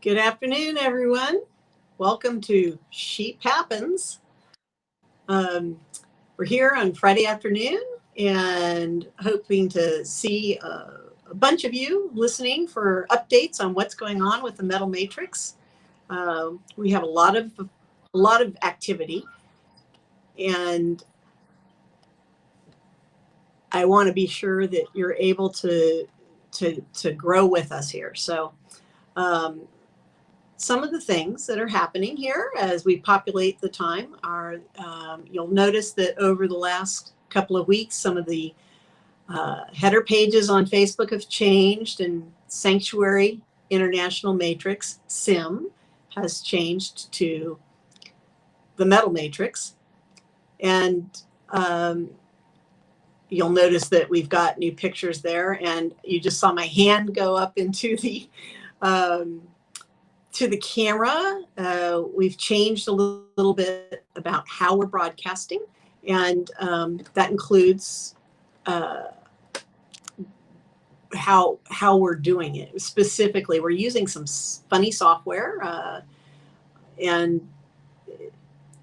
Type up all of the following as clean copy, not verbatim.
Good afternoon, everyone. Welcome to Sheep Happens. We're here on Friday afternoon and hoping to see a bunch of you listening for updates on what's going on with the Metal Matrix. We have a lot of activity, and I want to be sure that you're able to grow with us here. So. Some of the things that are happening here as we populate the time are, you'll notice that over the last couple of weeks, some of the header pages on Facebook have changed, and Sanctuary International Matrix, SIM, has changed to the Metal Matrix. And you'll notice that we've got new pictures there, and you just saw my hand go up into the to the camera. We've changed a little bit about how we're broadcasting, and that includes how we're doing it. Specifically, we're using some funny software, and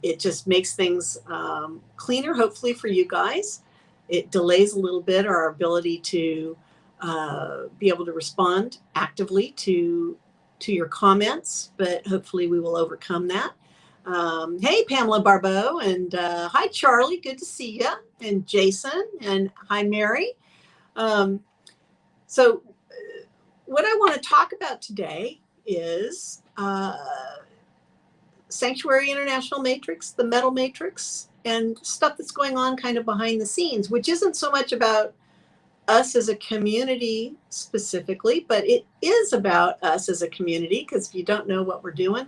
it just makes things cleaner, hopefully, for you guys. It delays a little bit our ability to be able to respond actively to your comments, but hopefully we will overcome that. Hey, Pamela Barbeau, and hi, Charlie. Good to see you. And Jason, and hi, Mary. So what I want to talk about today is Sanctuary International Matrix, the Metal Matrix, and stuff that's going on kind of behind the scenes, which isn't so much about us as a community specifically, but it is about us as a community, because if you don't know what we're doing,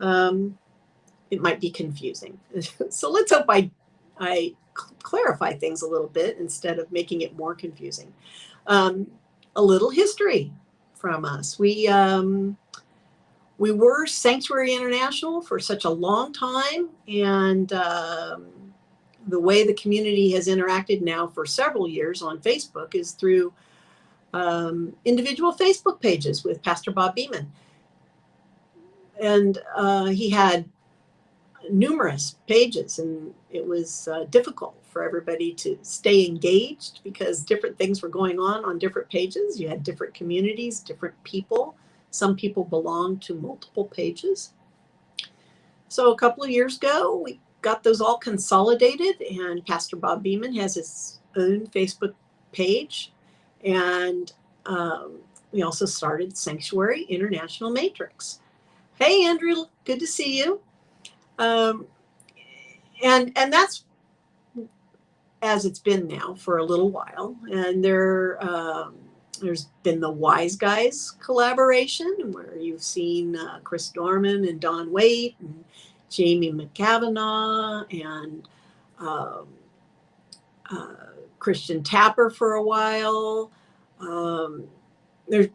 it might be confusing. So let's hope I clarify things a little bit instead of making it more confusing. A little history from us. We were Sanctuary International for such a long time, and the way the community has interacted now for several years on Facebook is through individual Facebook pages with Pastor Bob Beeman. And he had numerous pages, and it was difficult for everybody to stay engaged because different things were going on different pages. You had different communities, different people. Some people belonged to multiple pages. So a couple of years ago, we got those all consolidated, and Pastor Bob Beeman has his own Facebook page, and we also started Sanctuary International Matrix. Hey, Andrew, good to see you. And that's as it's been now for a little while, and there's been the Wise Guys collaboration, where you've seen Chris Dorman and Don Waite and Jamie McCavanagh and Christian Tapper for a while. There's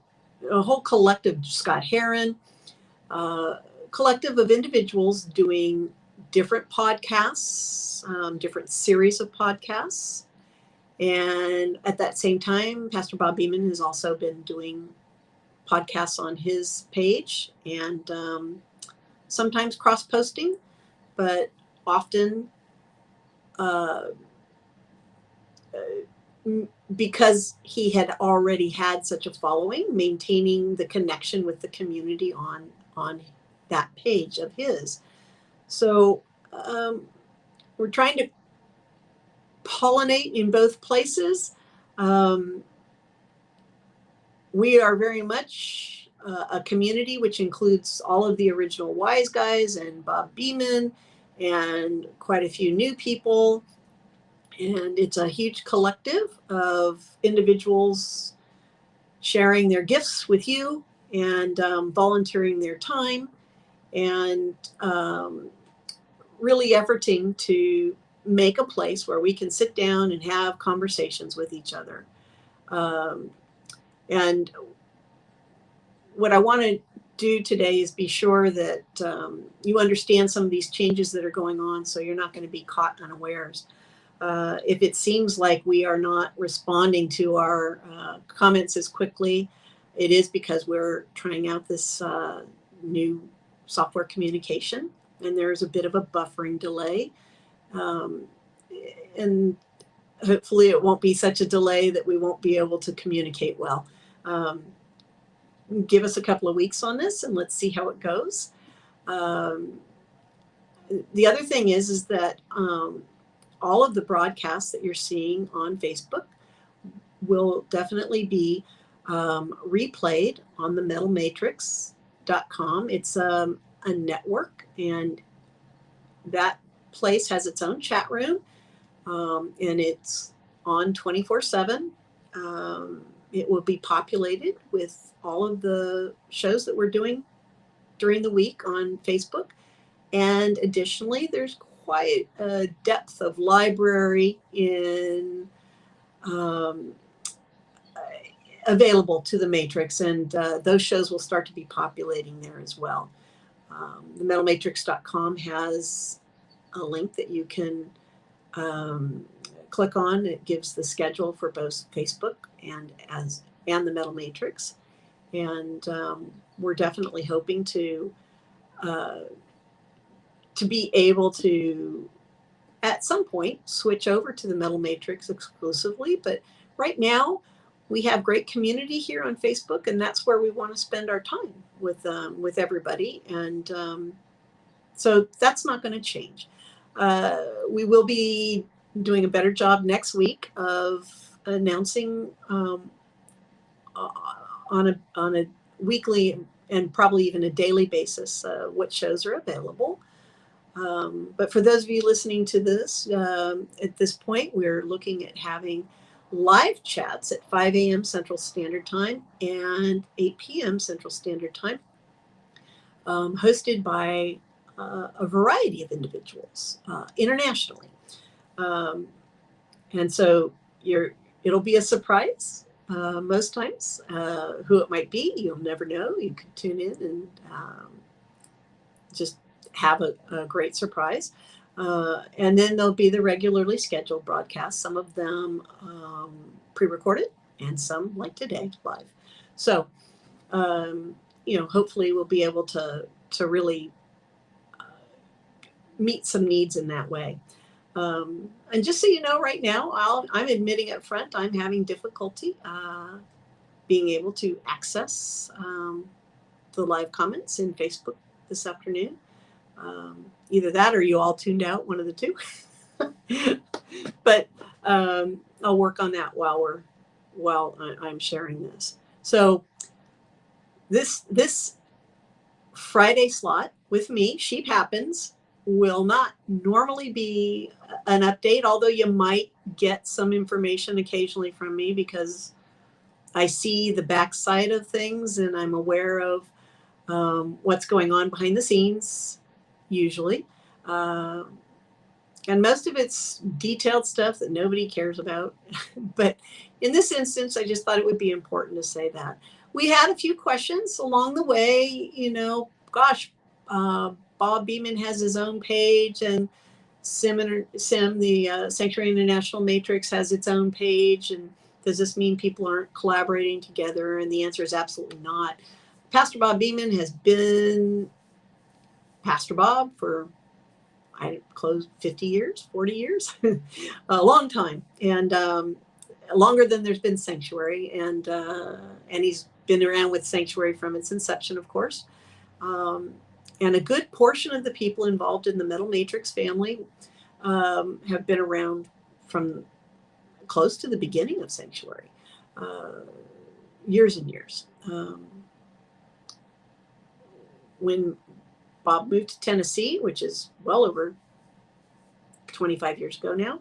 a whole collective, Scott Heron, collective of individuals doing different podcasts, different series of podcasts. And at that same time, Pastor Bob Beeman has also been doing podcasts on his page, and sometimes cross-posting, but often because he had already had such a following, maintaining the connection with the community on that page of his. So we're trying to pollinate in both places. We are very much a community which includes all of the original Wise Guys and Bob Beeman and quite a few new people. And it's a huge collective of individuals sharing their gifts with you and volunteering their time and really efforting to make a place where we can sit down and have conversations with each other. And what I want to do today is be sure that you understand some of these changes that are going on, so you're not going to be caught unawares. If it seems like we are not responding to our comments as quickly, it is because we're trying out this new software communication, and there's a bit of a buffering delay. And hopefully it won't be such a delay that we won't be able to communicate well. Give us a couple of weeks on this and let's see how it goes. The other thing is that all of the broadcasts that you're seeing on Facebook will definitely be replayed on TheMetalMatrix.com. It's a network, and that place has its own chat room, and it's on 24/7. It will be populated with all of the shows that we're doing during the week on Facebook. And additionally, there's quite a depth of library available to the Matrix, and those shows will start to be populating there as well. TheMetalMatrix.com has a link that you can click on. It gives the schedule for both Facebook and the Metal Matrix, and we're definitely hoping to be able to at some point switch over to the Metal Matrix exclusively. But right now we have great community here on Facebook, and that's where we want to spend our time with everybody, and so that's not going to change. We will be doing a better job next week of announcing on a weekly and probably even a daily basis what shows are available. But for those of you listening to this, at this point, we're looking at having live chats at 5 a.m. Central Standard Time and 8 p.m. Central Standard Time, hosted by a variety of individuals internationally. And so it'll be a surprise most times. Who it might be, you'll never know. You can tune in and just have a great surprise. And then there'll be the regularly scheduled broadcasts, some of them pre-recorded and some like today live. So, hopefully we'll be able to really meet some needs in that way. And just so you know, right now, I'm admitting up front, I'm having difficulty being able to access the live comments in Facebook this afternoon. Either that or you all tuned out, one of the two. But I'll work on that while I'm sharing this. So this Friday slot with me, Sheep Happens, will not normally be an update, although you might get some information occasionally from me because I see the backside of things and I'm aware of what's going on behind the scenes, usually. And most of it's detailed stuff that nobody cares about. But in this instance, I just thought it would be important to say that. We had a few questions along the way, Bob Beeman has his own page, and Sim, the Sanctuary International Matrix, has its own page. And does this mean people aren't collaborating together? And the answer is absolutely not. Pastor Bob Beeman has been Pastor Bob for, close 50 years, 40 years, a long time, and longer than there's been Sanctuary. And he's been around with Sanctuary from its inception, of course. And a good portion of the people involved in the Metal Matrix family have been around from close to the beginning of Sanctuary, years and years. When Bob moved to Tennessee, which is well over 25 years ago now,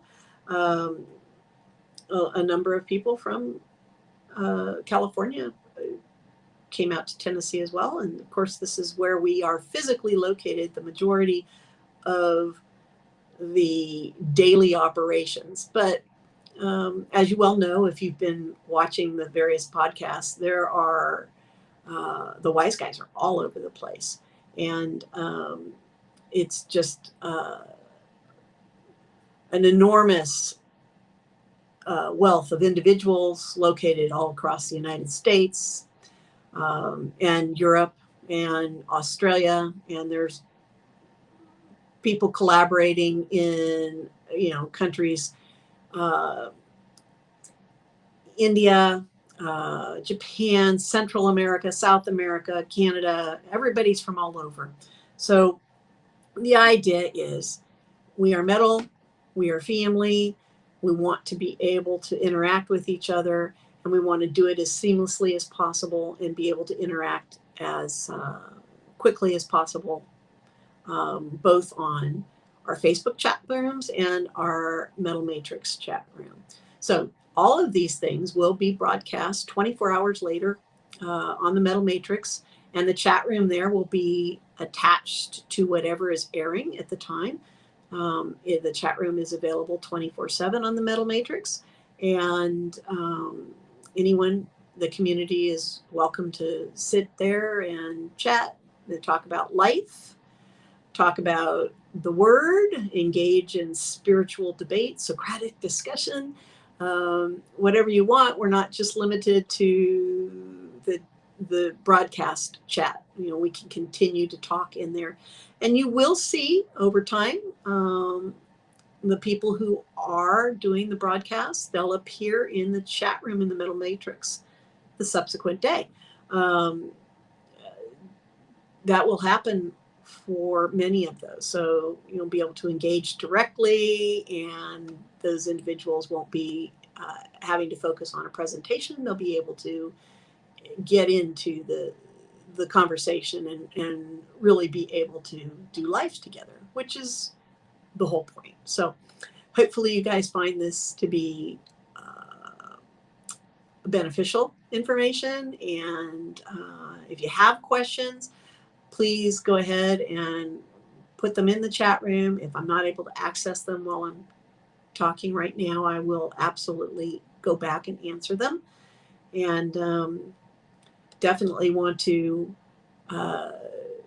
a number of people from California came out to Tennessee as well. And of course, this is where we are physically located, the majority of the daily operations. But as you well know, if you've been watching the various podcasts, there are the wise guys are all over the place. And it's just an enormous wealth of individuals located all across the United States, and Europe and Australia, and there's people collaborating in, countries, uh, India, Japan, Central America, South America, Canada. Everybody's from all over. So the idea is we are metal, we are family, we want to be able to interact with each other, and we want to do it as seamlessly as possible and be able to interact as quickly as possible, both on our Facebook chat rooms and our TheMetalMatrix chat room. So all of these things will be broadcast 24 hours later on the TheMetalMatrix, and the chat room there will be attached to whatever is airing at the time. The chat room is available 24/7 on the TheMetalMatrix, and anyone, the community is welcome to sit there and chat and talk about life, talk about the word, engage in spiritual debate, Socratic discussion, whatever you want. We're not just limited to the broadcast chat. We can continue to talk in there, and you will see over time the people who are doing the broadcast, they'll appear in the chat room in the TheMetalMatrix the subsequent day. That will happen for many of those. So you'll be able to engage directly, and those individuals won't be having to focus on a presentation. They'll be able to get into the conversation and really be able to do life together, which is the whole point. So hopefully you guys find this to be beneficial information. And if you have questions, please go ahead and put them in the chat room. If I'm not able to access them while I'm talking right now, I will absolutely go back and answer them. And definitely want to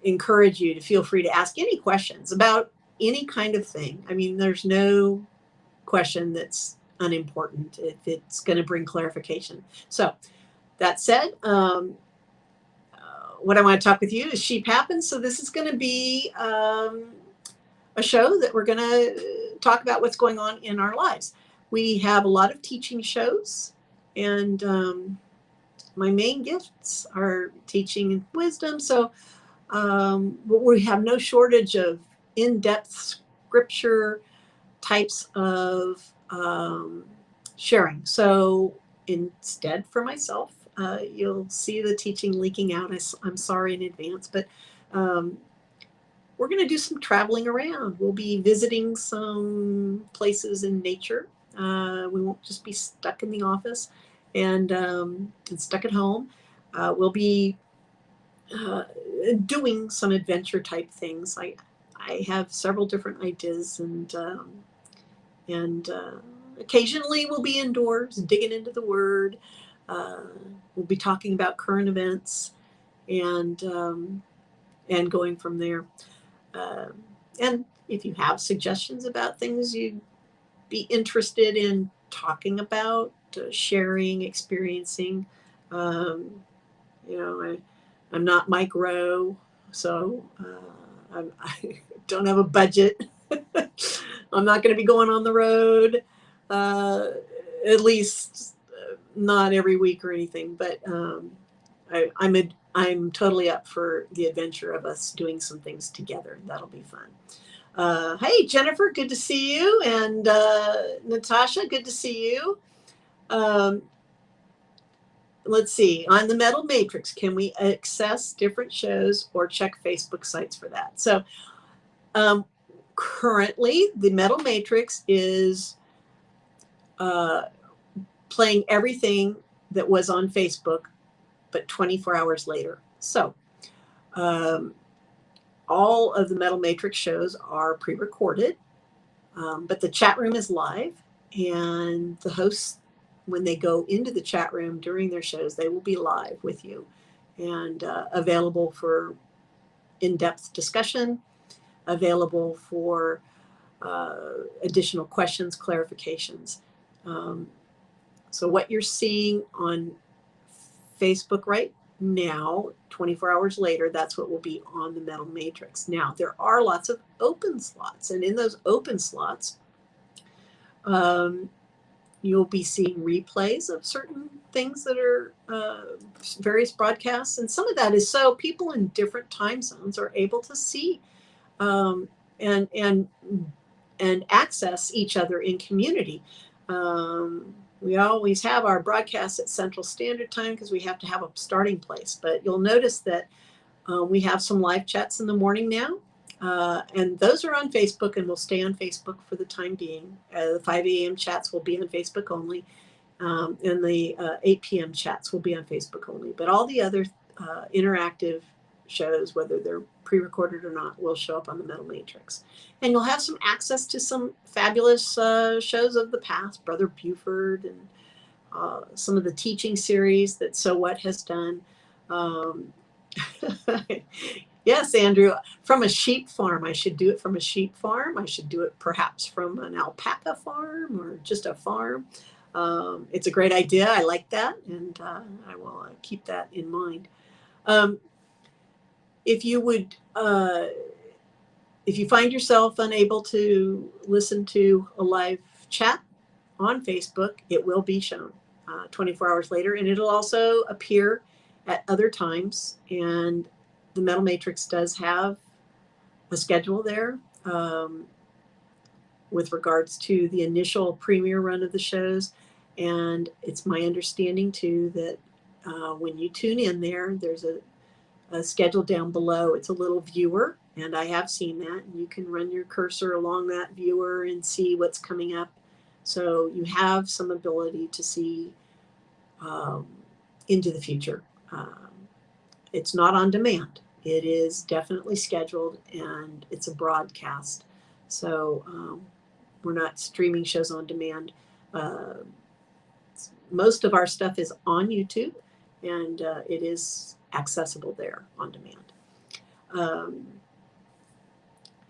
encourage you to feel free to ask any questions about any kind of thing. I mean, there's no question that's unimportant if it's going to bring clarification. So that said, what I want to talk with you is Sheep Happens. So this is going to be a show that we're going to talk about what's going on in our lives. We have a lot of teaching shows, and my main gifts are teaching and wisdom. So we have no shortage of in-depth scripture types of sharing. So instead, for myself, you'll see the teaching leaking out. I'm sorry in advance, but we're going to do some traveling around. We'll be visiting some places in nature. We won't just be stuck in the office and stuck at home. We'll be doing some adventure type things. I have several different ideas, and occasionally we'll be indoors digging into the Word. We'll be talking about current events and going from there. And if you have suggestions about things you'd be interested in talking about, sharing, experiencing, I'm not Mike Rowe, so I don't have a budget. I'm not going to be going on the road, at least not every week or anything. But I'm totally up for the adventure of us doing some things together. That'll be fun. Hey, Jennifer, good to see you. And Natasha, good to see you. Let's see. On the TheMetalMatrix, can we access different shows or check Facebook sites for that? So currently, the TheMetalMatrix is playing everything that was on Facebook, but 24 hours later. So all of the TheMetalMatrix shows are pre-recorded, but the chat room is live, and the hosts, when they go into the chat room during their shows, they will be live with you and available for in-depth discussion, available for additional questions, clarifications. So what you're seeing on Facebook right now, 24 hours later, that's what will be on the Metal Matrix. Now, there are lots of open slots, and in those open slots, you'll be seeing replays of certain things that are various broadcasts, and some of that is so people in different time zones are able to see and access each other in community. We always have our broadcasts at Central Standard Time because we have to have a starting place. But you'll notice that we have some live chats in the morning now. And those are on Facebook and will stay on Facebook for the time being. The 5 a.m. chats will be on Facebook only. And the 8 p.m. chats will be on Facebook only. But all the other interactive shows, whether they're pre-recorded or not, will show up on the Metal Matrix. And you'll have some access to some fabulous shows of the past, Brother Buford and some of the teaching series that So What has done. Yes, Andrew, from a sheep farm. I should do it from a sheep farm. I should do it perhaps from an alpaca farm or just a farm. It's a great idea. I like that, and I will keep that in mind. If you would, if you find yourself unable to listen to a live chat on Facebook, it will be shown 24 hours later, and it'll also appear at other times. And the Metal Matrix does have a schedule there with regards to the initial premiere run of the shows. And it's my understanding, too, that when you tune in there, there's a schedule down below. It's a little viewer, and I have seen that. And you can run your cursor along that viewer and see what's coming up. So you have some ability to see into the future. It's not on demand. It is definitely scheduled, and it's a broadcast. So we're not streaming shows on demand. Most of our stuff is on YouTube, and it is accessible there on demand.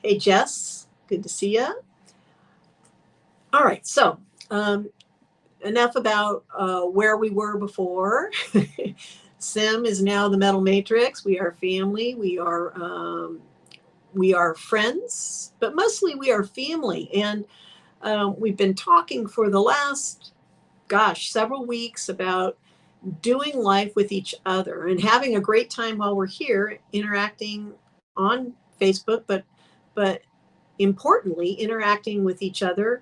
Hey, Jess, good to see you. All right, so enough about where we were before. Sim is now the Metal Matrix. We are family. We are friends, but mostly we are family. And we've been talking for the last, several weeks about doing life with each other and having a great time while we're here, interacting on Facebook, but importantly, interacting with each other,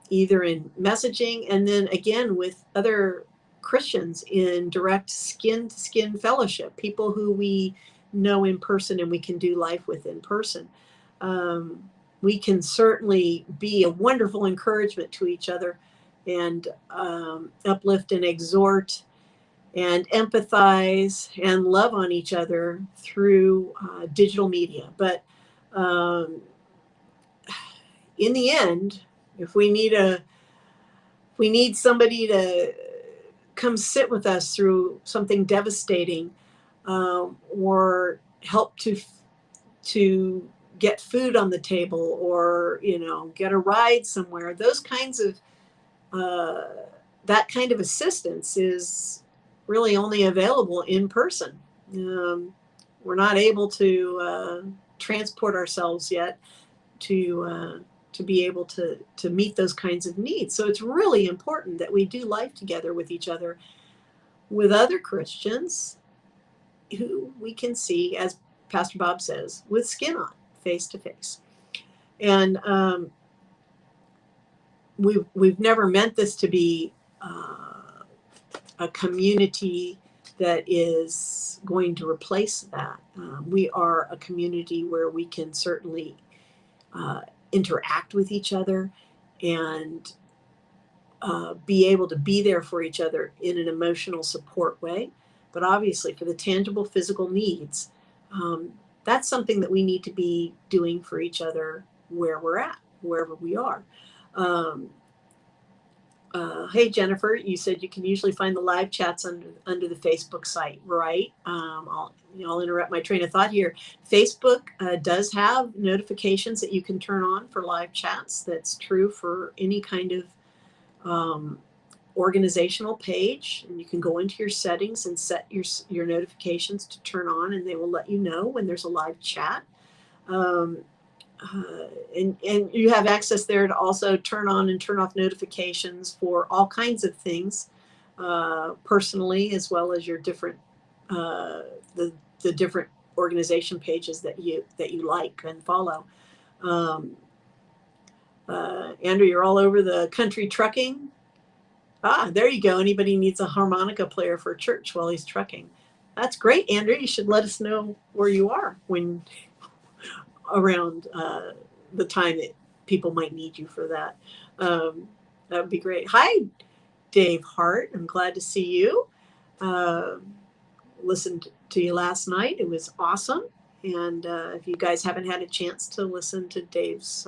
either in messaging and then again with other Christians in direct skin-to-skin fellowship, people who we know in person and we can do life with in person. We can certainly be a wonderful encouragement to each other and uplift and exhort and empathize and love on each other through digital media. But in the end, if we need somebody to come sit with us through something devastating, or help to get food on the table, or get a ride somewhere, those kinds of that kind of assistance is really only available in person. We're not able to transport ourselves yet to be able to meet those kinds of needs. So it's really important that we do life together with each other, with other Christians who we can see, as Pastor Bob says, with skin on, face to face. And we've never meant this to be a community that is going to replace that. We are a community where we can certainly interact with each other and be able to be there for each other in an emotional support way. But obviously for the tangible physical needs, that's something that we need to be doing for each other where we're at, wherever we are. Hey, Jennifer, you said you can usually find the live chats under the Facebook site, right? I'll interrupt my train of thought here. Facebook does have notifications that you can turn on for live chats. That's true for any kind of organizational page, and you can go into your settings and set your notifications to turn on, and they will let you know when there's a live chat. And you have access there to also turn on and turn off notifications for all kinds of things, personally, as well as your different the different organization pages that you like and follow. Andrew, you're all over the country trucking. There you go. Anybody needs a harmonica player for church while he's trucking. That's great, Andrew. You should let us know where you are when around the time that people might need you for that. That would be great. Hi, Dave Hart. I'm glad to see you. Listened to you last night. It was awesome. And if you guys haven't had a chance to listen to Dave's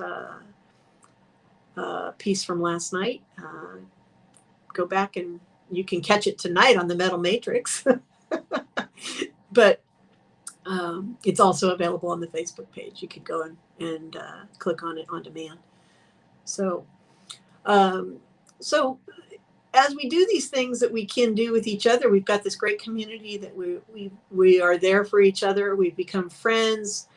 piece from last night, go back and you can catch it tonight on TheMetalMatrix. But it's also available on the Facebook page. You could go and click on it on demand. So as we do these things that we can do with each other, we've got this great community that we are there for each other. We've become friends.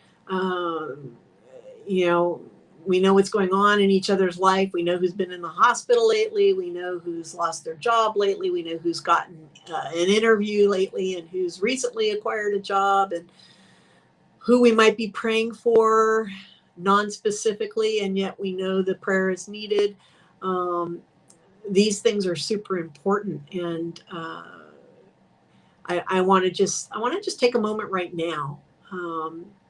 We know what's going on in each other's life. We know who's been in the hospital lately. We know who's lost their job lately. We know who's gotten an interview lately and who's recently acquired a job, and who we might be praying for non-specifically, and yet we know the prayer is needed. These things are super important, and I want to just take a moment right now,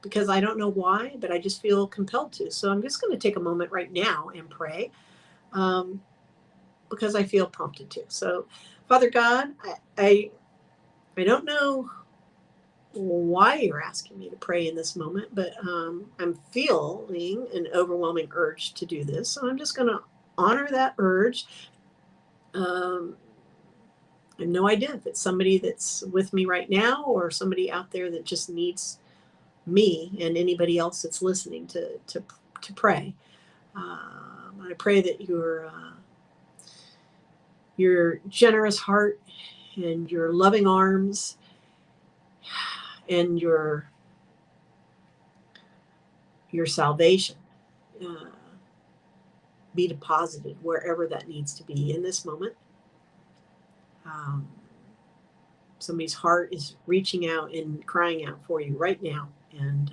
because I don't know why, but I just feel compelled to. So I'm just going to take a moment right now and pray, because I feel prompted to. So, Father God, I don't know why you're asking me to pray in this moment, but I'm feeling an overwhelming urge to do this. So I'm just going to honor that urge. I have no idea if it's somebody that's with me right now or somebody out there that just needs me and anybody else that's listening to pray. I pray that your generous heart and your loving arms and your salvation be deposited wherever that needs to be in this moment. Somebody's heart is reaching out and crying out for you right now, and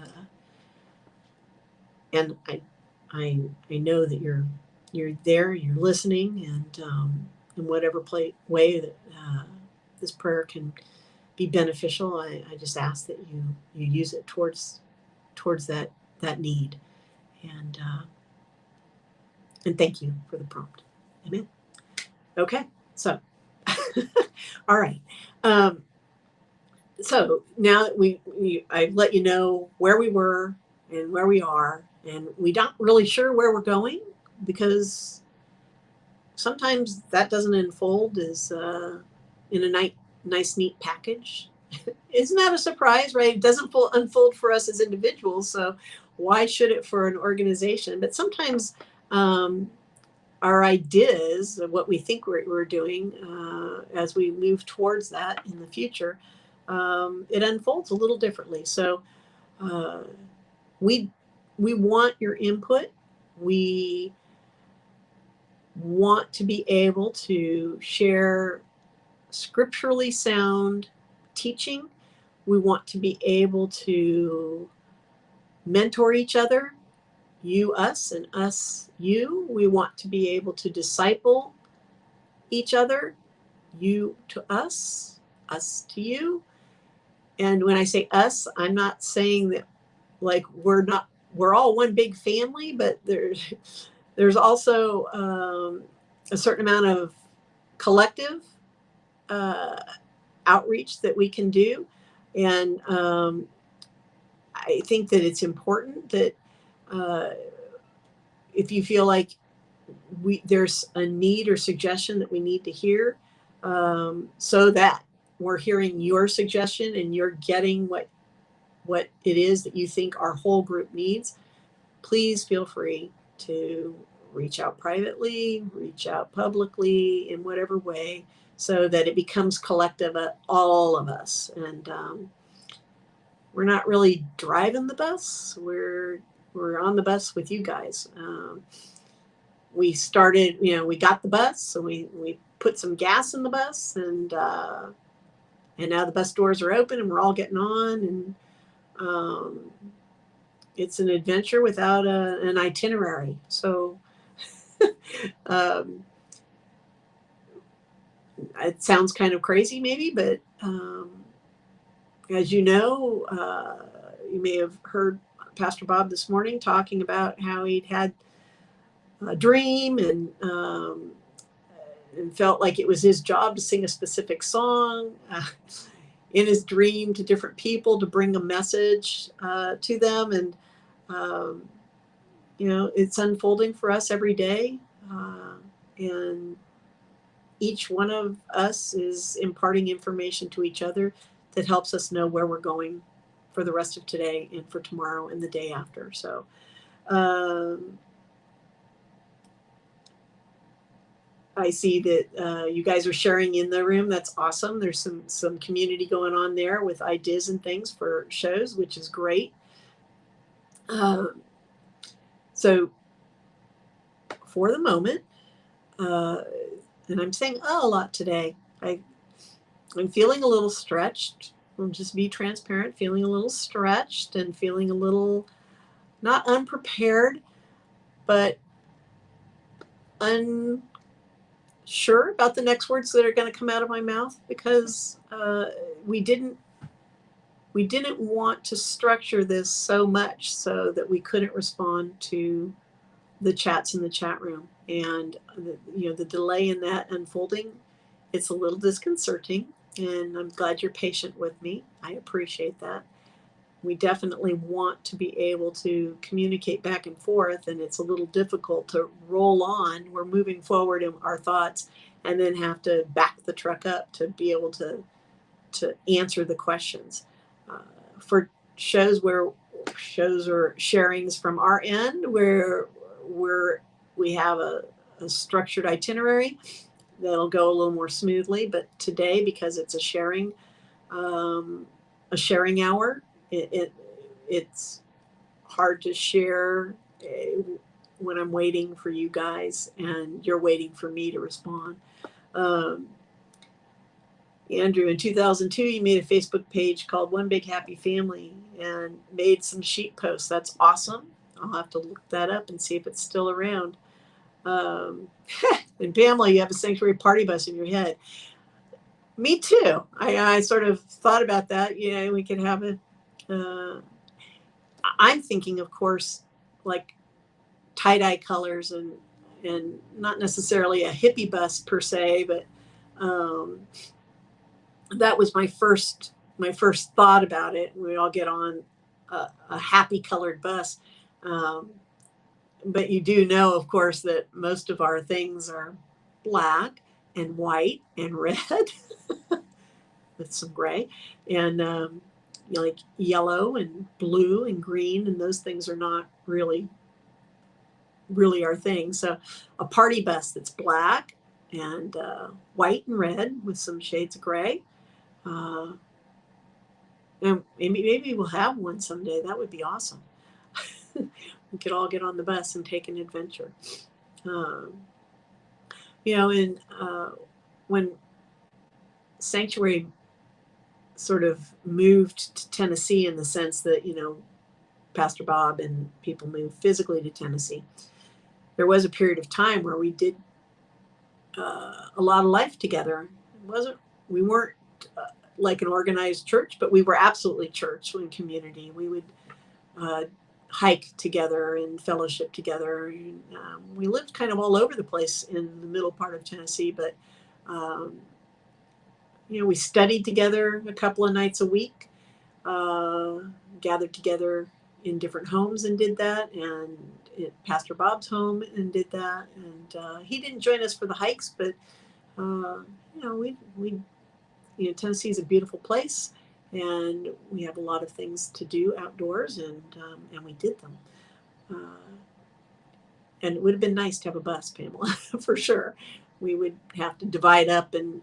I know that you're there, you're listening, and in whatever way that this prayer can be beneficial, I just ask that you use it towards that need, and thank you for the prompt. Amen. Okay, so all right. So now that I've let you know where we were and where we are, and we're not really sure where we're going, because sometimes that doesn't unfold as in a nice, neat package. Isn't that a surprise, right? It doesn't unfold for us as individuals, so why should it for an organization? But sometimes our ideas of what we think we're doing, as we move towards that in the future, it unfolds a little differently. So we want your input. We want to be able to share scripturally sound teaching. We want to be able to mentor each other, you, us, and us, you. We want to be able to disciple each other, you to us to you. And when I say us, I'm not saying that like we're all one big family, but there's also a certain amount of collective outreach that we can do. And I think that it's important that if you feel like there's a need or suggestion that we need to hear, so that we're hearing your suggestion and you're getting what it is that you think our whole group needs, please feel free to reach out privately, reach out publicly, in whatever way, so that it becomes collective, all of us. And we're not really driving the bus. We're on the bus with you guys. We started, we got the bus, so we put some gas in the bus, and now the bus doors are open and we're all getting on, and it's an adventure without an itinerary. So it sounds kind of crazy maybe, but as you know, you may have heard Pastor Bob this morning talking about how he'd had a dream, and felt like it was his job to sing a specific song in his dream to different people to bring a message to them. And it's unfolding for us every day, and each one of us is imparting information to each other that helps us know where we're going for the rest of today and for tomorrow and the day after. So I see that you guys are sharing in the room. That's awesome. There's some community going on there with ideas and things for shows, which is great. So for the moment, and I'm saying a lot today, I'm feeling a little stretched. I'll just be transparent, feeling a little stretched and feeling a little, not unprepared, but unsure about the next words that are going to come out of my mouth, because we didn't want to structure this so much so that we couldn't respond to the chats in the chat room. And the delay in that unfolding, it's a little disconcerting, and I'm glad you're patient with me. I appreciate that. We definitely want to be able to communicate back and forth, and it's a little difficult to roll on. We're moving forward in our thoughts and then have to back the truck up to be able to answer the questions. For shows or sharings from our end where we have a structured itinerary, that'll go a little more smoothly. But today, because it's a sharing hour, it's hard to share when I'm waiting for you guys and you're waiting for me to respond. Andrew, in 2002, you made a Facebook page called One Big Happy Family and made some sheet posts. That's awesome. I'll have to look that up and see if it's still around. And Pamela, you have a sanctuary party bus in your head. Me too. I sort of thought about that. We could have it. I'm thinking, of course, like tie-dye colors and not necessarily a hippie bus per se, but that was my first thought about it. We all get on a happy colored bus. But you do know, of course, that most of our things are black and white and red with some gray, and like yellow and blue and green, and those things are not really our thing. So a party bus that's black and white and red with some shades of gray. And maybe we'll have one someday. That would be awesome. We could all get on the bus and take an adventure. When Sanctuary sort of moved to Tennessee, in the sense that, Pastor Bob and people moved physically to Tennessee, there was a period of time where we did a lot of life together. We weren't like an organized church, but we were absolutely church and community. We would hike together and fellowship together. We lived kind of all over the place in the middle part of Tennessee, but we studied together a couple of nights a week, gathered together in different homes and did that, and at Pastor Bob's home and did that. And he didn't join us for the hikes, but Tennessee is a beautiful place, and we have a lot of things to do outdoors, and we did them. And it would have been nice to have a bus, Pamela, for sure. We would have to divide up and,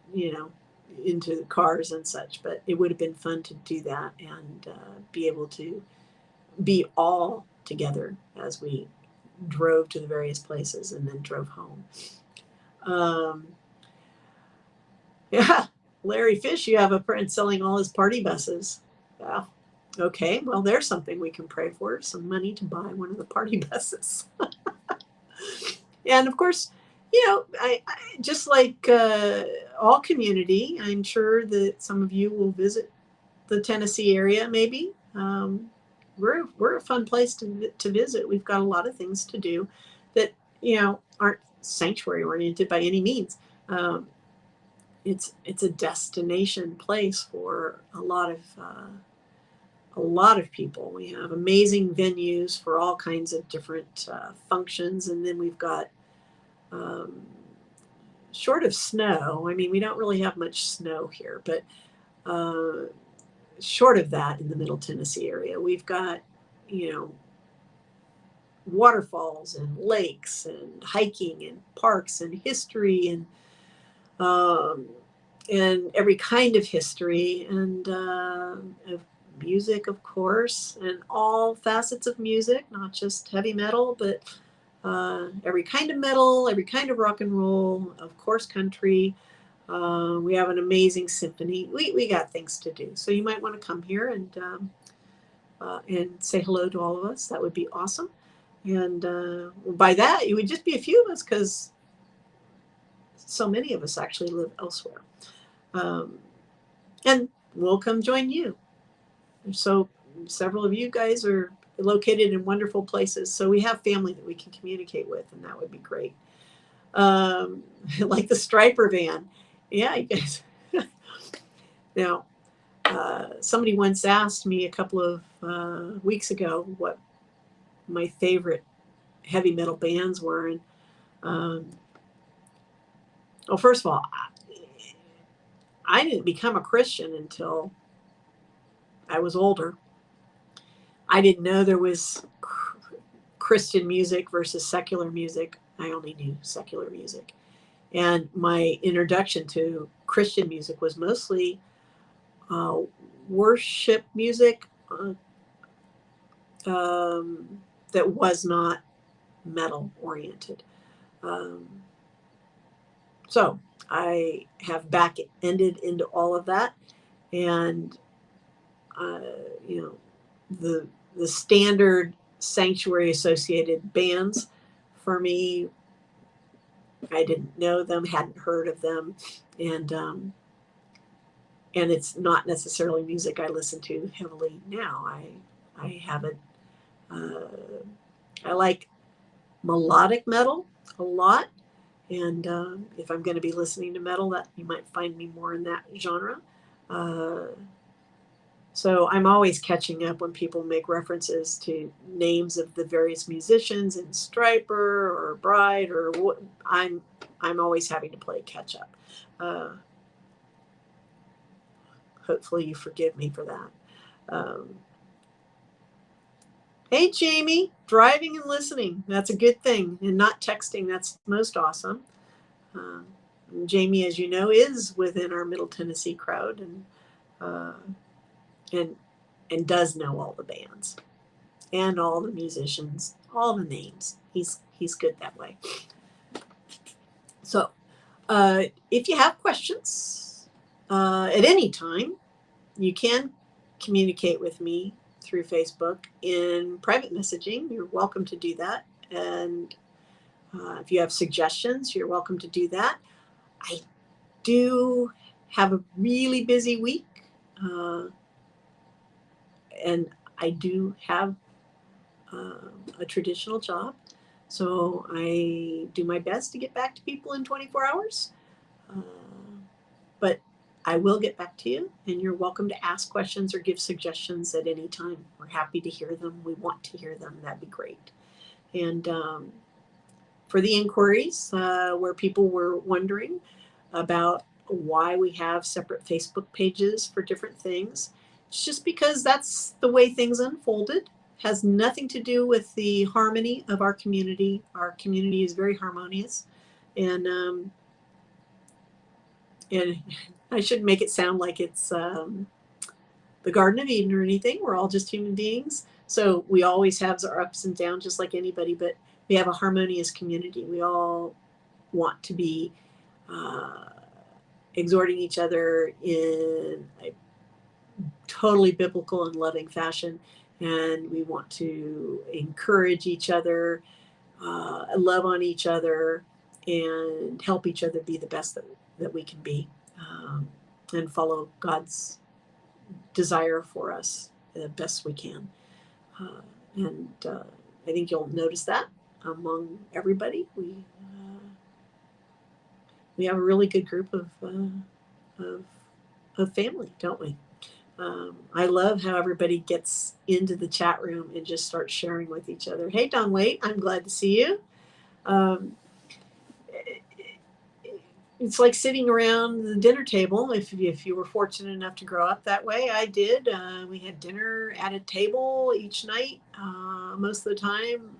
into cars and such, but it would have been fun to do that and be able to be all together as we drove to the various places and then drove home. Yeah, Larry Fish, you have a friend selling all his party buses. Yeah. Okay, well, there's something we can pray for, some money to buy one of the party buses. And of course, I just like all community, I'm sure that some of you will visit the Tennessee area, maybe. We're a fun place to visit. We've got a lot of things to do that aren't sanctuary oriented by any means. It's a destination place for a lot of people. We have amazing venues for all kinds of different functions, and then we've got short of snow. I mean, we don't really have much snow here, but short of that in the Middle Tennessee area, we've got, waterfalls and lakes and hiking and parks and history and every kind of history and of music, of course, and all facets of music, not just heavy metal, but every kind of metal, every kind of rock and roll, of course, country. We have an amazing symphony. We got things to do. So you might want to come here and say hello to all of us. That would be awesome. And by that, it would just be a few of us because so many of us actually live elsewhere. And we'll come join you. So several of you guys are located in wonderful places. So we have family that we can communicate with, and that would be great. Like the Striper van. Yeah, you guys. Now, somebody once asked me a couple of weeks ago what my favorite heavy metal bands were. And, well, first of all, I didn't become a Christian until I was older. I didn't know there was Christian music versus secular music. I only knew secular music. And my introduction to Christian music was mostly worship music that was not metal oriented. So I have back-ended into all of that. And, the standard sanctuary associated bands for me, I didn't know them, hadn't heard of them. And it's not necessarily music I listen to heavily now. I haven't. I like melodic metal a lot, and if I'm going to be listening to metal, that you might find me more in that genre. So I'm always catching up when people make references to names of the various musicians in Striper or Bride or what. I'm always having to play catch up. Hopefully you forgive me for that. Hey, Jamie, driving and listening. That's a good thing. And not texting. That's most awesome. Jamie, as you know, is within our Middle Tennessee crowd and does know all the bands and all the musicians, all the names. He's good that way. So if you have questions at any time, you can communicate with me through Facebook in private messaging. You're welcome to do that. And if you have suggestions, you're welcome to do that. I do have a really busy week. And I do have a traditional job. So I do my best to get back to people in 24 hours. But I will get back to you, and you're welcome to ask questions or give suggestions at any time. We're happy to hear them. We want to hear them. That'd be great. And for the inquiries where people were wondering about why we have separate Facebook pages for different things, it's just because that's the way things unfolded. has nothing to do with the harmony of our community. Our community is very harmonious, and I shouldn't make it sound like it's the Garden of Eden or anything. We're all just human beings. So we always have our ups and downs just like anybody, but we have a harmonious community. We all want to be exhorting each other in a totally biblical and loving fashion. And we want to encourage each other, love on each other, and help each other be the best that we can be, and follow God's desire for us the best we can. And I think you'll notice that among everybody. We have a really good group of family, don't we? I love how everybody gets into the chat room and just starts sharing with each other. Hey, Don Waite, I'm glad to see you. It's like sitting around the dinner table. If you were fortunate enough to grow up that way, I did. We had dinner at a table each night. Most of the time,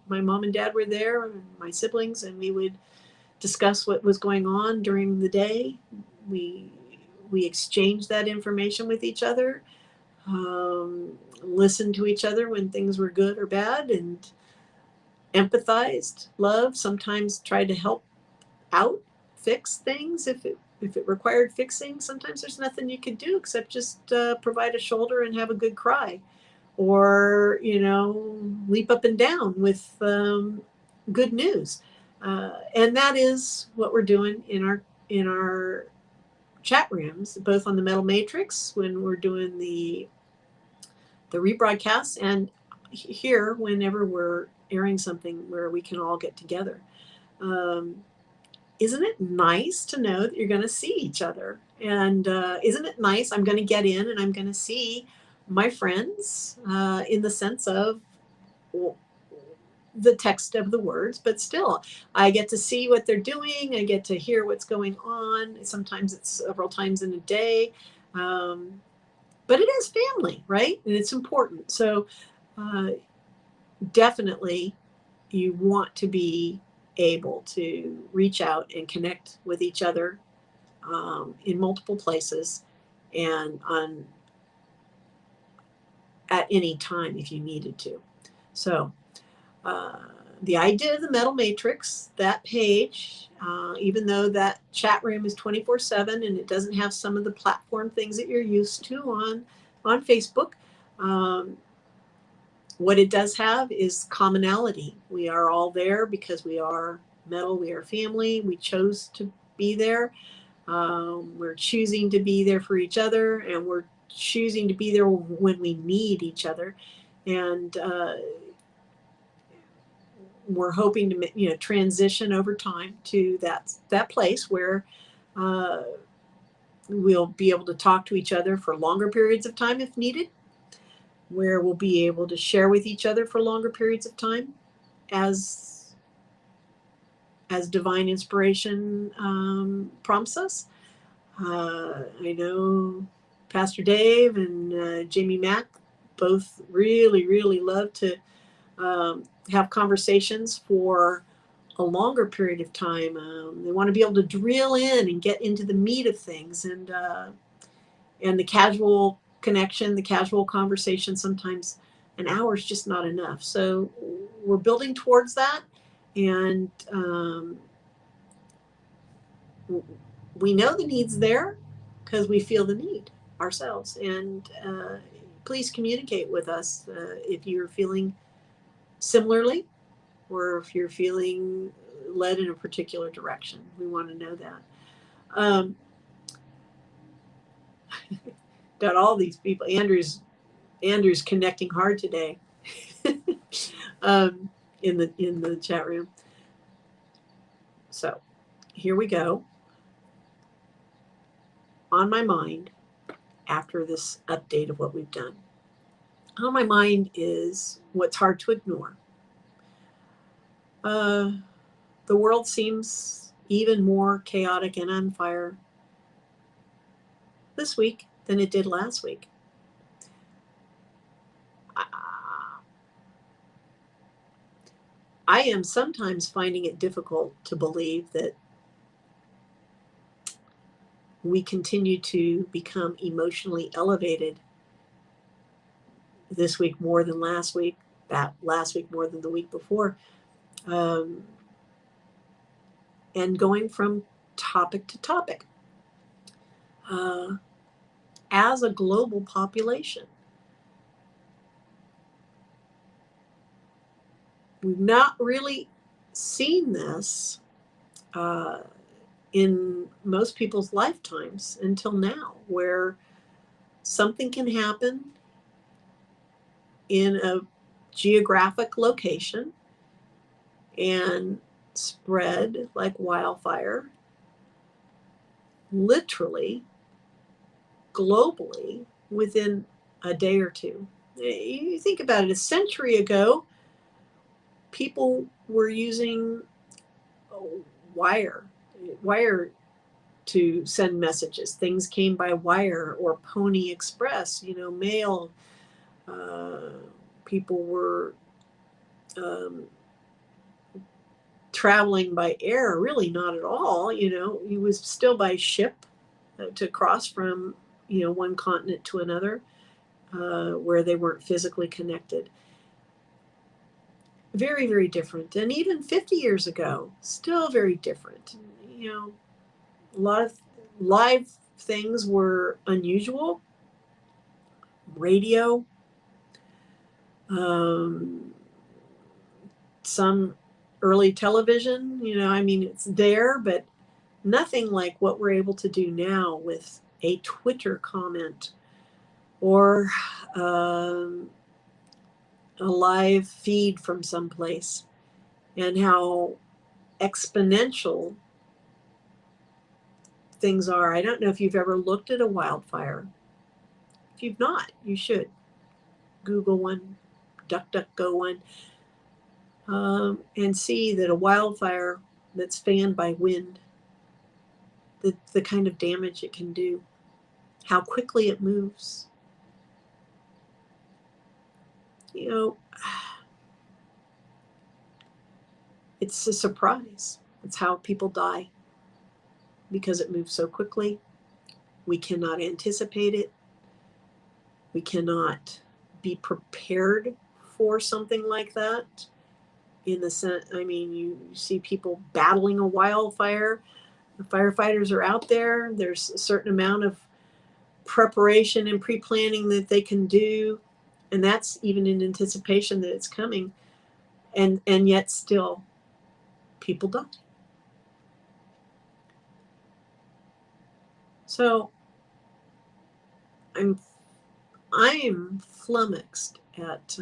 my mom and dad were there, and my siblings, and we would discuss what was going on during the day. We exchanged that information with each other, listened to each other when things were good or bad, and empathized, loved, sometimes tried to help out, fix things if it required fixing. Sometimes there's nothing you could do except just provide a shoulder and have a good cry, or leap up and down with good news. And that is what we're doing in our chat rooms, both on the Metal Matrix when we're doing the rebroadcasts, and here whenever we're airing something where we can all get together. Isn't it nice to know that you're going to see each other? And isn't it nice? I'm going to get in and I'm going to see my friends in the sense of the text of the words, but still, I get to see what they're doing. I get to hear what's going on. Sometimes it's several times in a day. But it is family, right? And it's important. So definitely you want to be able to reach out and connect with each other in multiple places and at any time if you needed to. So the idea of the Metal Matrix, that page, even though that chat room is 24/7 and it doesn't have some of the platform things that you're used to on Facebook, what it does have is commonality. We are all there because we are metal, we are family, we chose to be there. We're choosing to be there for each other, and we're choosing to be there when we need each other. And we're hoping to transition over time to that place where we'll be able to talk to each other for longer periods of time if needed, where we'll be able to share with each other for longer periods of time as divine inspiration prompts us. I know Pastor Dave and Jamie Mack both really, really love to have conversations for a longer period of time. They want to be able to drill in and get into the meat of things, and the casual connection, the casual conversation, sometimes an hour is just not enough. So we're building towards that, and we know the need's there because we feel the need ourselves. And please communicate with us if you're feeling similarly, or if you're feeling led in a particular direction. We want to know that. Got all these people. Andrew's connecting hard today in the chat room. So here we go. On my mind, after this update of what we've done, on my mind is what's hard to ignore. The world seems even more chaotic and on fire this week than it did last week. I am sometimes finding it difficult to believe that we continue to become emotionally elevated this week more than last week, that last week more than the week before, and going from topic to topic. As a global population, we've not really seen this in most people's lifetimes until now, where something can happen in a geographic location and spread like wildfire, literally, globally, within a day or two. You think about it, a century ago, people were using wire to send messages. Things came by wire or Pony Express, mail. People were traveling by air, really not at all. It was still by ship to cross from, one continent to another, where they weren't physically connected. Very, very different. And even 50 years ago, still very different. A lot of live things were unusual. Radio, some early television, it's there, but nothing like what we're able to do now with a Twitter comment or a live feed from someplace, and how exponential things are. I don't know if you've ever looked at a wildfire. If you've not, you should. Google one, DuckDuckGo one, and see that a wildfire that's fanned by wind, the kind of damage it can do, how quickly it moves. It's a surprise. It's how people die, because it moves so quickly. We cannot anticipate it. We cannot be prepared for something like that. In the sense, you see people battling a wildfire. The firefighters are out there. There's a certain amount of preparation and pre-planning that they can do, and that's even in anticipation that it's coming. And yet still, people die. So I'm flummoxed at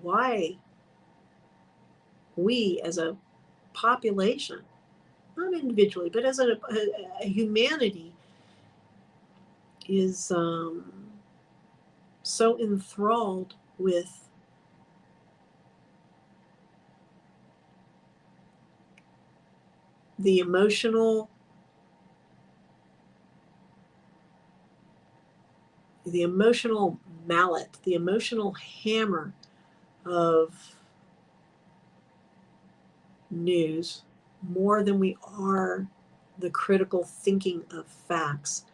why we as a population, not individually, but as a humanity, is so enthralled with the emotional mallet, the emotional hammer of news, more than we are the critical thinking of facts.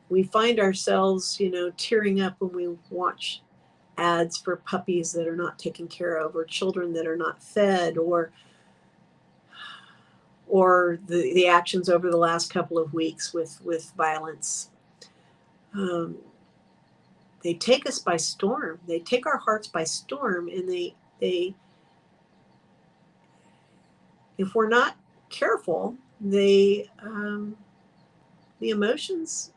We find ourselves, tearing up when we watch ads for puppies that are not taken care of, or children that are not fed, or the actions over the last couple of weeks with violence. They take us by storm. They take our hearts by storm, and they if we're not careful, the emotions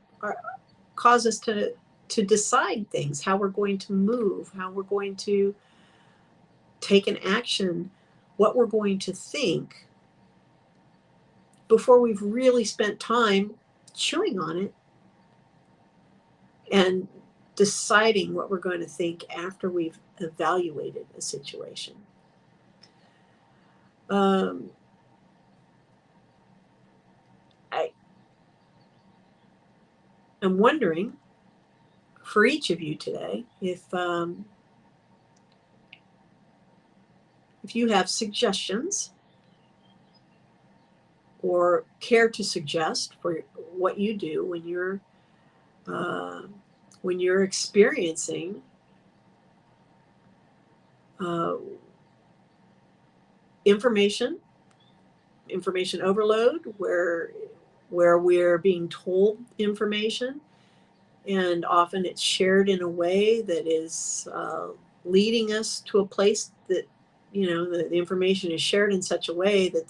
cause us to decide things, how we're going to move, how we're going to take an action, what we're going to think, before we've really spent time chewing on it and deciding what we're going to think after we've evaluated a situation. I'm wondering, for each of you today, if if you have suggestions or care to suggest for what you do when you're experiencing information overload, where we're being told information, and often it's shared in a way that is leading us to a place that, the information is shared in such a way that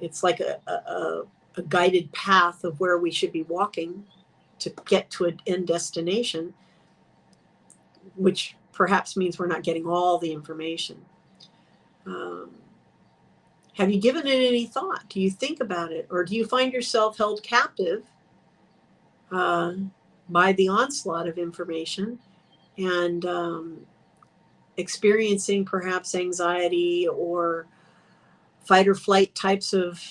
it's like a guided path of where we should be walking to get to an end destination, which perhaps means we're not getting all the information. Have you given it any thought? Do you think about it? Or do you find yourself held captive by the onslaught of information and experiencing perhaps anxiety or fight or flight types of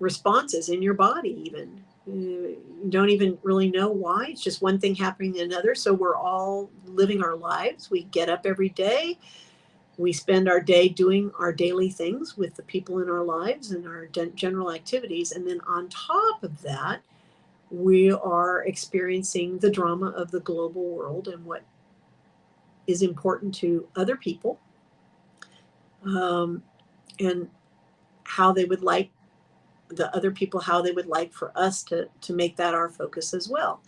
responses in your body even? You don't even really know why. It's just one thing happening to another. So we're all living our lives. We get up every day. We spend our day doing our daily things with the people in our lives and our general activities. And then on top of that, we are experiencing the drama of the global world and what is important to other people, and how they would like the other people, how they would like for us to make that our focus as well.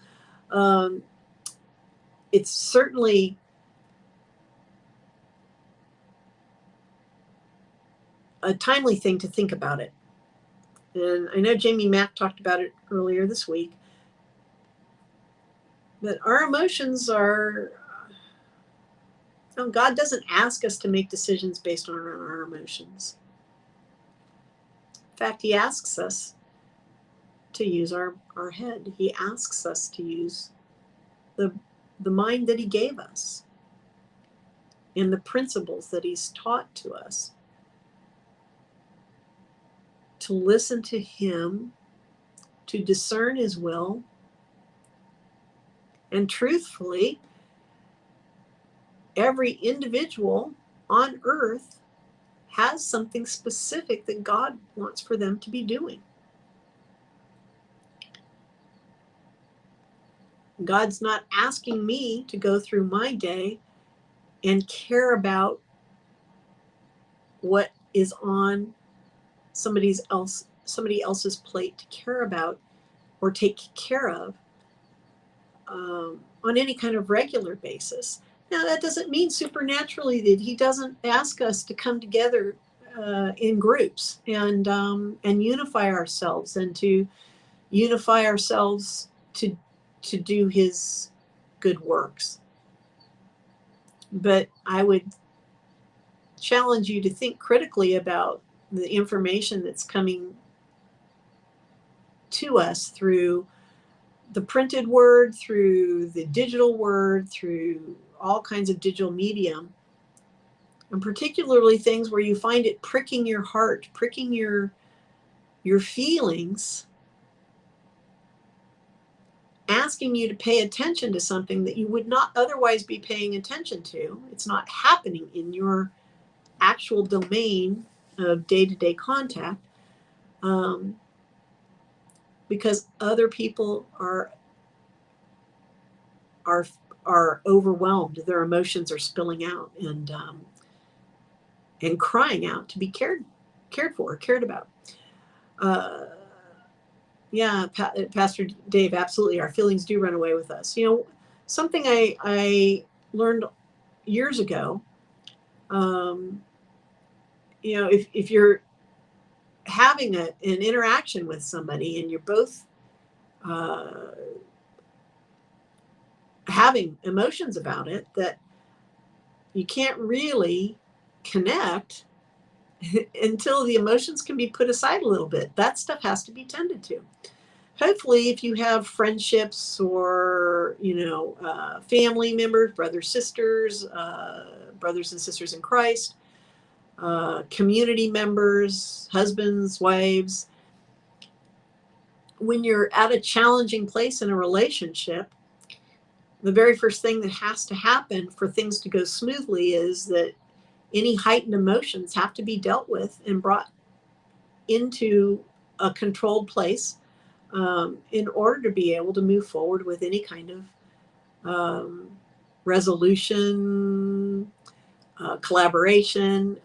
It's certainly a timely thing to think about it. And I know Jamie Mack talked about it earlier this week, that our emotions are, God doesn't ask us to make decisions based on our emotions. In fact, he asks us to use our head. He asks us to use the mind that he gave us and the principles that he's taught to us, to listen to him, to discern his will, and truthfully, every individual on earth has something specific that God wants for them to be doing. God's not asking me to go through my day and care about what is on somebody else's plate to care about or take care of on any kind of regular basis. Now, that doesn't mean supernaturally that he doesn't ask us to come together in groups and unify ourselves, and to unify ourselves to do his good works. But I would challenge you to think critically about the information that's coming to us through the printed word, through the digital word, through all kinds of digital medium, and particularly things where you find it pricking your heart, pricking your feelings, asking you to pay attention to something that you would not otherwise be paying attention to. It's not happening in your actual domain of day-to-day contact, because other people are overwhelmed. Their emotions are spilling out and crying out to be cared for, cared about. Yeah, Pastor Dave, absolutely. Our feelings do run away with us. Something I learned years ago. If you're having an interaction with somebody and you're both having emotions about it, that you can't really connect until the emotions can be put aside a little bit. That stuff has to be tended to. Hopefully, if you have friendships or, family members, brothers, sisters, brothers and sisters in Christ, community members, husbands, wives, when you're at a challenging place in a relationship, the very first thing that has to happen for things to go smoothly is that any heightened emotions have to be dealt with and brought into a controlled place in order to be able to move forward with any kind of resolution, collaboration.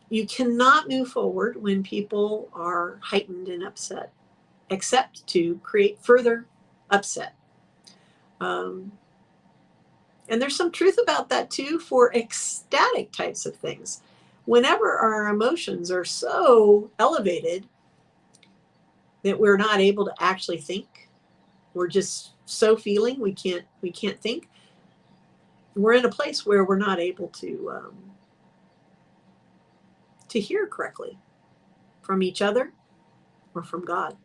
You cannot move forward when people are heightened and upset, except to create further upset. And there's some truth about that too for ecstatic types of things. Whenever our emotions are so elevated that we're not able to actually think, we're just so feeling we can't think, we're in a place where we're not able to hear correctly from each other or from God.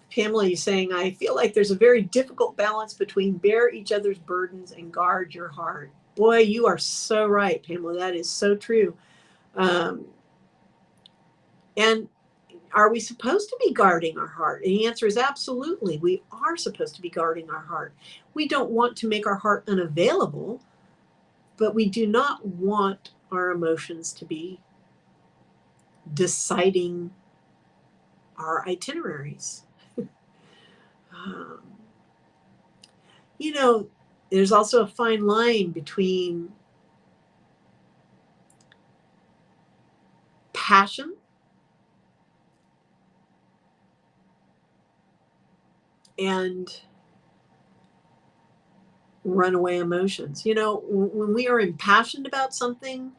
Pamela is saying, I feel like there's a very difficult balance between bear each other's burdens and guard your heart. Boy, you are so right, Pamela. That is so true. And are we supposed to be guarding our heart? And the answer is absolutely. We are supposed to be guarding our heart. We don't want to make our heart unavailable, but we do not want our emotions to be deciding our itineraries. You know, there's also a fine line between passion and runaway emotions. You know, when we are impassioned about something,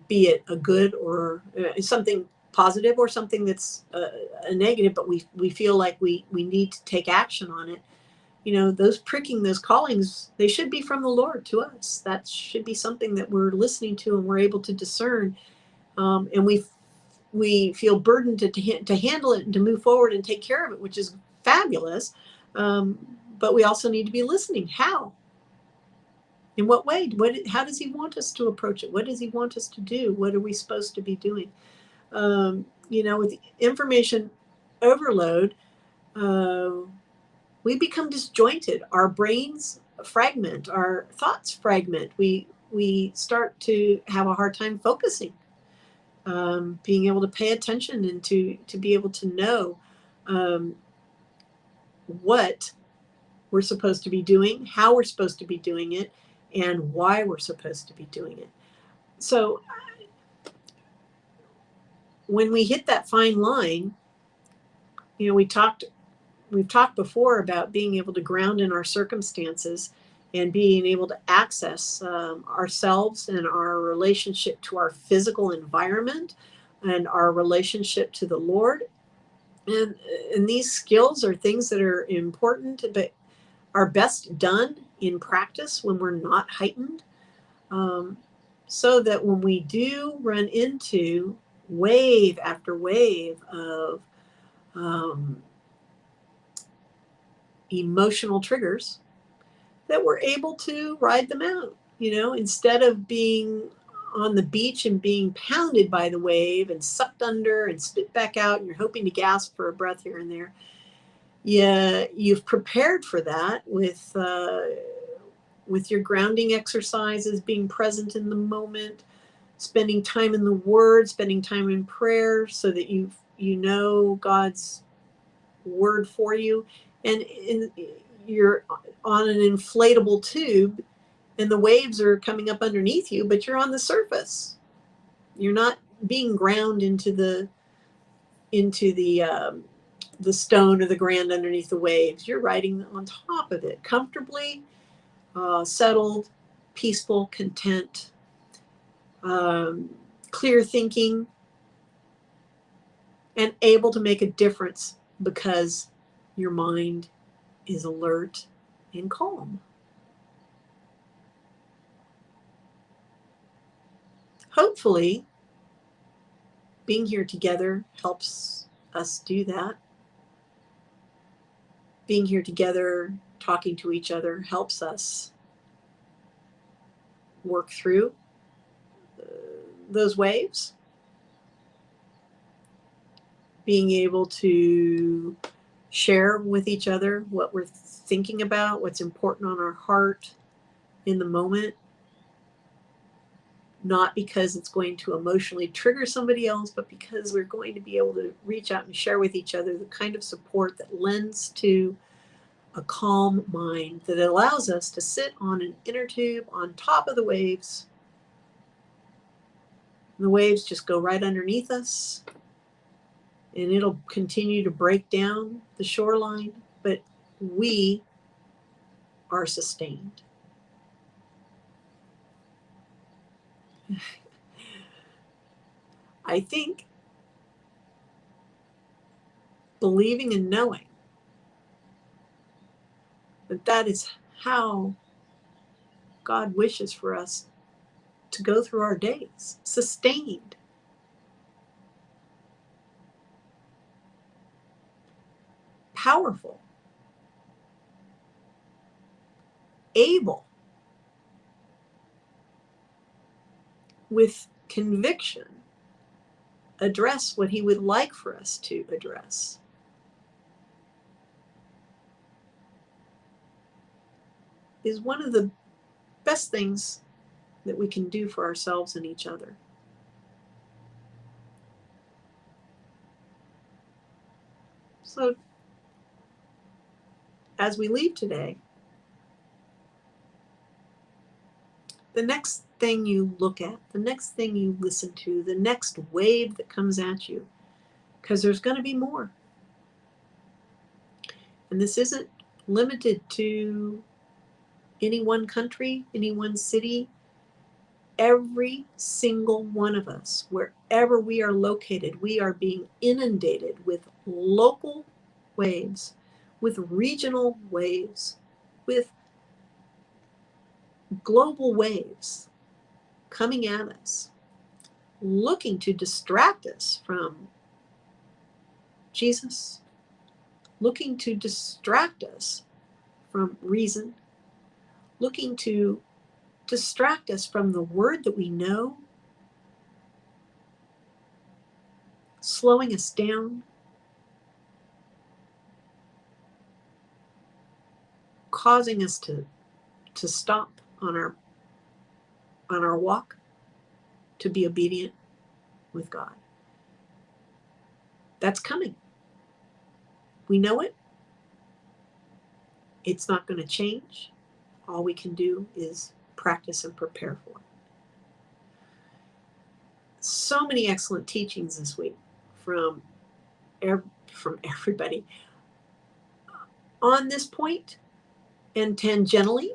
be it a good or something positive or something that's a negative, but we feel like we need to take action on it. You know, those pricking, those callings, they should be from the Lord to us. That should be something that we're listening to and we're able to discern. And we feel burdened to handle it and to move forward and take care of it, which is fabulous. But we also need to be listening. How? In what way? How does he want us to approach it? What does he want us to do? What are we supposed to be doing? You know, with information overload, we become disjointed. Our brains fragment. Our thoughts fragment. We start to have a hard time focusing, being able to pay attention and to be able to know what we're supposed to be doing, how we're supposed to be doing it, and why we're supposed to be doing it. So when we hit that fine line, you know, we've talked before about being able to ground in our circumstances and being able to access ourselves and our relationship to our physical environment and our relationship to the Lord. And these skills are things that are important, but are best done in practice when we're not heightened, so that when we do run into wave after wave of emotional triggers, that we're able to ride them out, you know, instead of being on the beach and being pounded by the wave and sucked under and spit back out, and you're hoping to gasp for a breath here and there. Yeah, you've prepared for that with your grounding exercises, being present in the moment, spending time in the Word, spending time in prayer, so that you know God's word for you, and you're on an inflatable tube, and the waves are coming up underneath you, but you're on the surface. You're not being ground into the stone or the ground underneath the waves. You're riding on top of it comfortably, settled, peaceful, content, clear thinking, and able to make a difference because your mind is alert and calm. Hopefully, being here together helps us do that. Being here together, talking to each other, helps us work through those waves. Being able to share with each other what we're thinking about, what's important on our heart in the moment, not because it's going to emotionally trigger somebody else, but because we're going to be able to reach out and share with each other the kind of support that lends to a calm mind, that allows us to sit on an inner tube on top of the waves. And the waves just go right underneath us, and it'll continue to break down the shoreline, but we are sustained. I think believing and knowing that that is how God wishes for us to go through our days, sustained, powerful, able, with conviction, address what He would like for us to address. Is one of the best things that we can do for ourselves and each other. So, as we leave today, the next thing you look at, the next thing you listen to, the next wave that comes at you, because there's going to be more. And this isn't limited to any one country, any one city. Every single one of us, wherever we are located, we are being inundated with local waves, with regional waves, with global waves coming at us, looking to distract us from Jesus, looking to distract us from reason, looking to distract us from the word that we know, slowing us down, causing us to stop on our walk, to be obedient with God. That's coming. We know it. It's not going to change. All we can do is practice and prepare for it. So many excellent teachings this week from everybody on this point, and tangentially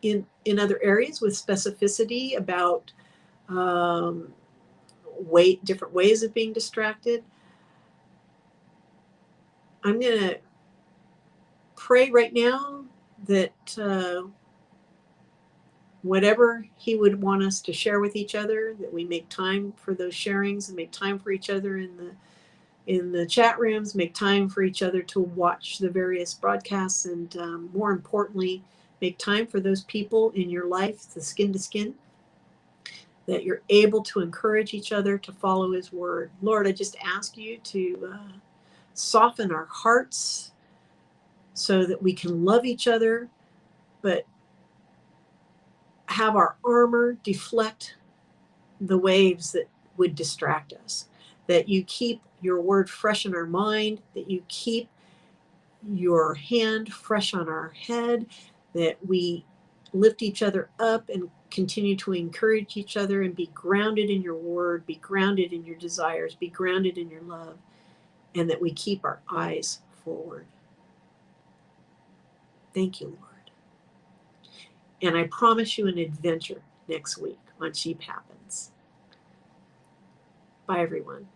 in other areas with specificity about different ways of being distracted. I'm going to pray right now that whatever He would want us to share with each other, that we make time for those sharings and make time for each other in the chat rooms, make time for each other to watch the various broadcasts, and more importantly, make time for those people in your life, the skin to skin, that you're able to encourage each other to follow His word. Lord, I just ask You to soften our hearts so that we can love each other, but have our armor deflect the waves that would distract us, that You keep Your word fresh in our mind, that You keep Your hand fresh on our head, that we lift each other up and continue to encourage each other and be grounded in Your word, be grounded in Your desires, be grounded in Your love, and that we keep our eyes forward. Thank You, Lord. And I promise you an adventure next week on Sheep Happens. Bye, everyone.